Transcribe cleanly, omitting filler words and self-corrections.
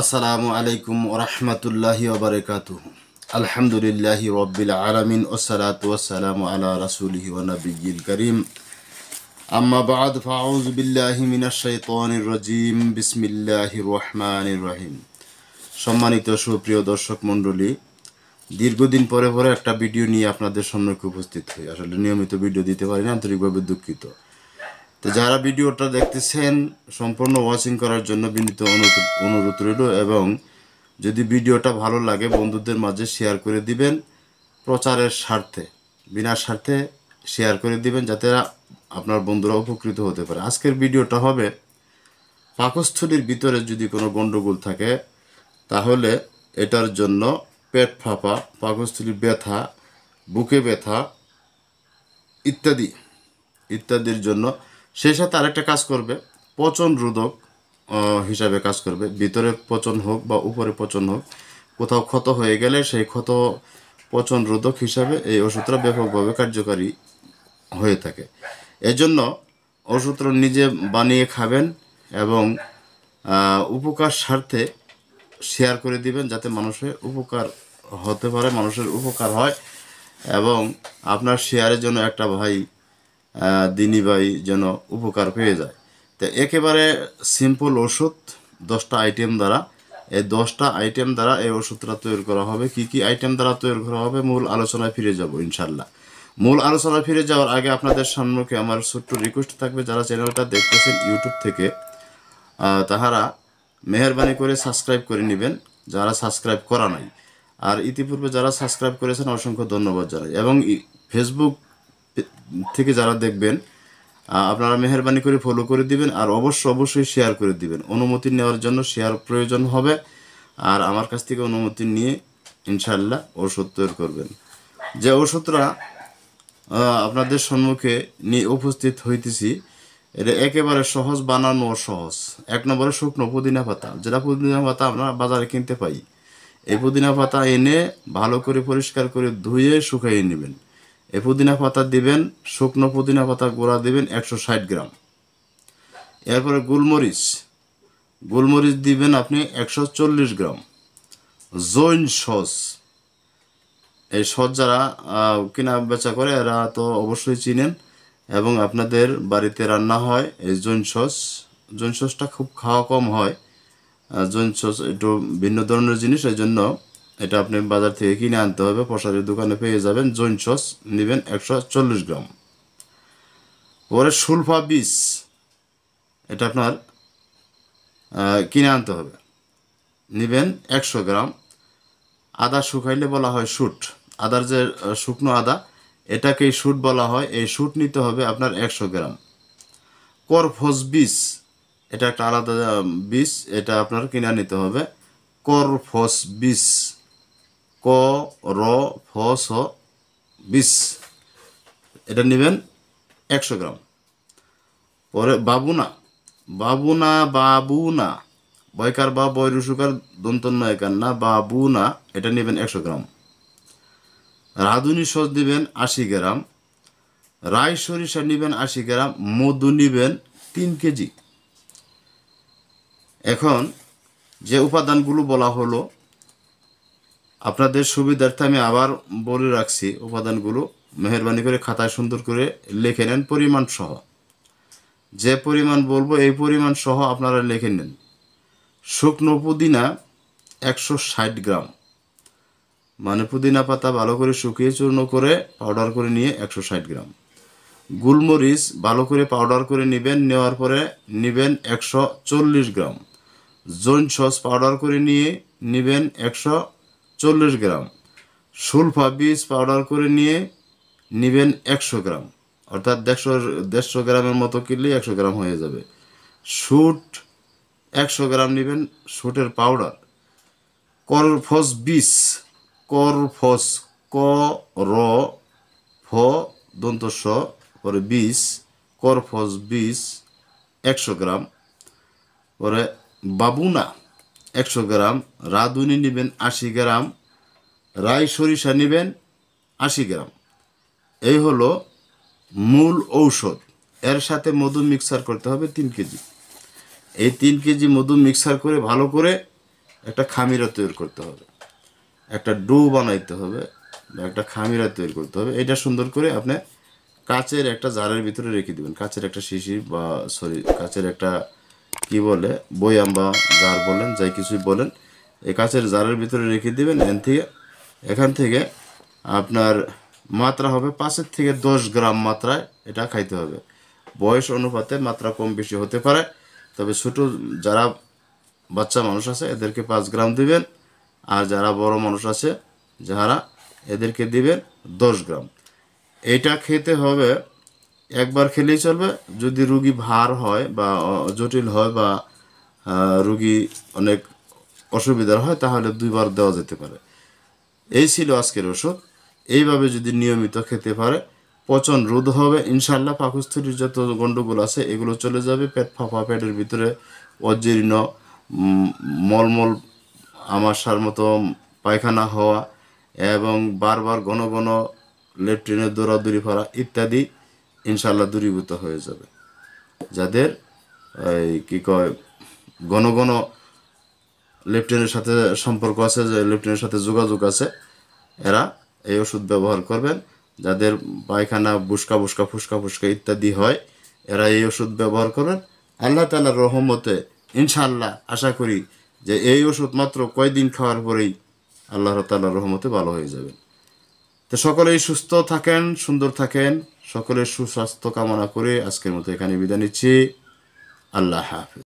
আসসালামু আলাইকুম ওরহমতুল্লাহি ওবরকাতুহু। আলহামদুলিল্লাহি রব্বিল আলামিন ওয়াসসালাতু ওয়াসসালামু আলা রাসূলিহি ওয়া নাবিয়্যিল কারীম। আম্মা বা'দ ফাআউযু বিল্লাহি মিনাশ শাইতানির রাজীম। বিসমিল্লাহির রহমানির রহিম। সম্মানিত সুপ্রিয় দর্শক মণ্ডলী, দীর্ঘদিন পরে একটা ভিডিও নিয়ে আপনাদের সম্মুখে উপস্থিত হই। আসলে নিয়মিত ভিডিও দিতে পারি না, আন্তরিকভাবে দুঃখিত। তো যারা ভিডিওটা দেখতেছেন সম্পূর্ণ ওয়াচিং করার জন্য বিনীত অনুরোধ রইল, এবং যদি ভিডিওটা ভালো লাগে বন্ধুদের মাঝে শেয়ার করে দিবেন, প্রচারের স্বার্থে, বিনা স্বার্থে শেয়ার করে দিবেন, যাতে আপনার বন্ধুরা উপকৃত হতে পারে। আজকের ভিডিওটা হবে পাকস্থলীর ভিতরে যদি কোনো গণ্ডগোল থাকে তাহলে এটার জন্য পেট ফাঁপা, পাকস্থলীর ব্যথা, বুকে ব্যথা ইত্যাদির জন্য, সেই সাথে আরেকটা কাজ করবে, পচন রোধক হিসাবে কাজ করবে। ভিতরে পচন হোক বা উপরে পচন হোক, কোথাও ক্ষত হয়ে গেলে সেই ক্ষত পচন রোধক হিসাবে এই ওষুধটা ব্যাপকভাবে কার্যকারী হয়ে থাকে। এজন্য ওষুধটা নিজে বানিয়ে খাবেন এবং উপকার স্বার্থে শেয়ার করে দিবেন, যাতে মানুষের উপকার হতে পারে, মানুষের উপকার হয়। এবং আপনার শেয়ারের জন্য একটা ভাই, দিনী ভাই যেন উপকার পেয়ে যায়। তো একেবারে সিম্পল ওষুধ, 10টা আইটেম দ্বারা, এই 10টা আইটেম দ্বারা এই ওষুধটা তৈরি করা হবে। কি কি আইটেম দ্বারা তৈরি করা হবে মূল আলোচনায় ফিরে যাব ইনশাল্লাহ। মূল আলোচনায় ফিরে যাওয়ার আগে আপনাদের সম্মুখে আমার ছোট্ট রিকোয়েস্ট থাকবে, যারা চ্যানেলটা দেখতেছেন ইউটিউব থেকে, তাহারা মেহরবানি করে সাবস্ক্রাইব করে নেবেন, যারা সাবস্ক্রাইব করা নাই। আর ইতিপূর্বে যারা সাবস্ক্রাইব করেছেন অসংখ্য ধন্যবাদ জানাই। এবং ফেসবুক থেকে যারা দেখবেন, আপনারা মেহরবানি করে ফলো করে দিবেন, আর অবশ্যই শেয়ার করে দিবেন। অনুমতি নেওয়ার জন্য শেয়ার প্রয়োজন হবে, আর আমার কাছ থেকে অনুমতি নিয়ে ইনশাল্লাহ ওষুধ তৈরি করবেন। যে ওষুধটা আপনাদের সম্মুখে নিয়ে উপস্থিত হইতেছি, এটা একেবারে সহজ, বানানো সহজ। 1 নম্বরে শুকনো পুদিনা পাতা, যেটা পুদিনা পাতা আমরা বাজারে কিনতে পাই। এই পুদিনা পাতা এনে ভালো করে পরিষ্কার করে ধুয়ে শুকাইয়ে নেবেন। এই পুদিনা পাতা দিবেন, শুকনো পুদিনা পাতা গুঁড়া দিবেন 160 গ্রাম। এরপরে গোলমরিচ দিবেন আপনি 140 গ্রাম। জৈন সস, এই সস যারা কিনা বেচা করে এরা তো অবশ্যই চিনেন, এবং আপনাদের বাড়িতে রান্না হয় এই জৈন সসটা খুব খাওয়া কম হয়। জৈন সস একটু ভিন্ন ধরনের জিনিস, এই জন্য এটা আপনি বাজার থেকে কিনে আনতে হবে, প্রসারের দোকানে পেয়ে যাবেন। জৈন সস নেবেন 140 গ্রাম। পরে সুলফা বীজ, এটা আপনার কিনে আনতে হবে, নেবেন 100 গ্রাম। আদা শুকাইলে বলা হয় শুট, আদার যে শুকনো আদা, এটাকেই শুট বলা হয়। এই শুট নিতে হবে আপনার 100 গ্রাম। করফস বীজ, এটা একটা আলাদা বীজ, এটা আপনার কিনে নিতে হবে। করফস বীজ, বীজ, এটা নেবেন 100 গ্রাম। পরে বাবুনা, বয়কার বা বয়রুসুকার দন্তন্য একার না, বাবুনা, এটা নেবেন 100 গ্রাম। রাঁধুনি সস নেবেন 80 গ্রাম। রাই সরিষা নেবেন 80 গ্রাম। মধু নেবেন 3 কেজি। এখন যে উপাদানগুলো বলা হলো, আপনাদের সুবিধার্থে আমি আবার বলে রাখছি উপাদানগুলো, মেহরবানি করে খাতায় সুন্দর করে লিখে নেন পরিমাণ সহ। যে পরিমাণ বলবো এই পরিমাণ সহ আপনারা লিখে নেন। শুকনো পুদিনা 160 গ্রাম, মানে পুদিনা পাতা ভালো করে শুকিয়ে চূর্ণ করে পাউডার করে নিয়ে 160 গ্রাম। গোলমরিচ ভালো করে পাউডার করে নেবেন, নেওয়ার পরে নেবেন 140 গ্রাম। জৈন সস পাউডার করে নিয়ে নেবেন 140 গ্রাম। সুলফা বীজ পাউডার করে নিয়ে নেবেন 100 গ্রাম, অর্থাৎ 150 গ্রামের মতো কিনলেই 100 গ্রাম হয়ে যাবে। শুট 100 গ্রাম নেবেন, শুটের পাউডার। করফস বীজ, ক র ফ দন্ত স পরে বীজ, করফস বীজ 100 গ্রাম। পরে বাবুনা 100 গ্রাম। রাঁধুনি নেবেন 80 গ্রাম। রাই সরিষা নেবেন 80 গ্রাম। এই হলো মূল ঔষধ। এর সাথে মধু মিক্সার করতে হবে 3 কেজি। এই 3 কেজি মধু মিক্সার করে ভালো করে একটা খামিরা তৈরি করতে হবে, একটা ডো বানাইতে হবে বা একটা খামিরা তৈরি করতে হবে। এটা সুন্দর করে আপনি কাচের একটা জারের ভিতরে রেখে দিবেন, কাচের একটা শিশি বা সরি কাচের একটা কি বলে বয়াম বা জার বলেন, যাই কিছুই বলেন, এই কাচের জারের ভিতরে রেখে দিবেন। এখান থেকে আপনার মাত্রা হবে 5 থেকে 10 গ্রাম মাত্রায় এটা খাইতে হবে। বয়স অনুপাতে মাত্রা কম বেশি হতে পারে, তবে ছোট যারা বাচ্চা মানুষ আছে এদেরকে 5 গ্রাম দিবেন, আর যারা বড় মানুষ আছে যারা এদেরকে দিবেন 10 গ্রাম। এইটা খেতে হবে, একবার খেলেই চলবে। যদি রুগী ভার হয় বা জটিল হয় বা রুগী অনেক অসুবিধার হয় তাহলে 2বার দেওয়া যেতে পারে। এই ছিল আজকের ওষুধ। এইভাবে যদি নিয়মিত খেতে পারে পচন রোধ হবে ইনশাল্লাহ। পাকস্থলীর যত গন্ডগোল আছে এগুলো চলে যাবে। পেট ফাঁপা, পেটের ভিতরে অজীর্ণ মলমল আমাশার মতো পায়খানা হওয়া এবং বারবার ঘন ঘন লেট্রিনে দৌড়াদৌড়ি করা ইত্যাদি ইনশাল্লাহ দূরীভূত হয়ে যাবে। যাদের এই কি কয় ঘন ঘন লেফটেনের সাথে সম্পর্ক আছে, যে লেফটেনের সাথে যোগাযোগ আছে, এরা এই ওষুধ ব্যবহার করবেন। যাদের পায়খানা বুসকা বুসকা ফুসকা ফুসকা ইত্যাদি হয় এরা এই ওষুধ ব্যবহার করবেন। আল্লাহ তাআলার রহমতে ইনশাআল্লাহ আশা করি যে এই ওষুধ মাত্র কয়দিন খাওয়ার পরেই আল্লাহ তাআলার রহমতে ভালো হয়ে যাবে। তো সকলেই সুস্থ থাকেন, সুন্দর থাকেন, সকলের সুস্বাস্থ্য কামনা করে আজকের মতো এখানে বিদায় নিচ্ছি। আল্লাহ হাফেজ।